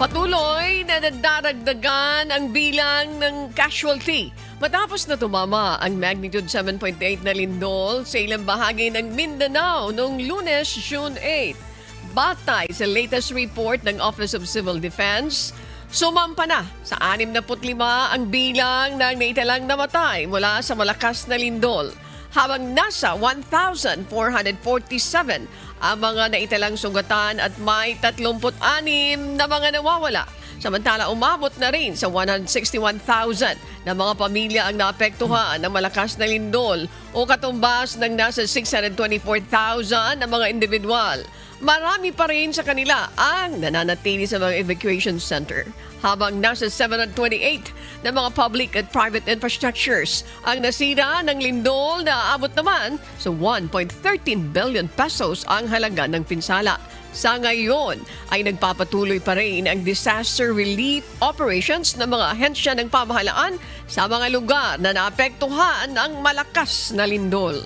Patuloy na nadaragdagan ang bilang ng casualty matapos na tumama ang magnitude 7.8 na lindol sa ilang bahagi ng Mindanao noong Lunes, June 8. Batay sa latest report ng Office of Civil Defense, sumampa na sa 65 ang bilang ng naitalang namatay mula sa malakas na lindol, habang nasa 1,447 ang mga naitalang sugatan at may 36 na mga nawawala. Samantala, umabot na rin sa 161,000 na mga pamilya ang naapektuhan ng malakas na lindol o katumbas ng nasa 624,000 na mga individual. Marami pa rin sa kanila ang nananatili sa mga evacuation center, habang nasa 728 na mga public at private infrastructures ang nasira ng lindol na aabot naman sa 1.13 billion pesos ang halaga ng pinsala. Sa ngayon ay nagpapatuloy pa rin ang disaster relief operations ng mga ahensya ng pamahalaan sa mga lugar na naapektuhan ng malakas na lindol.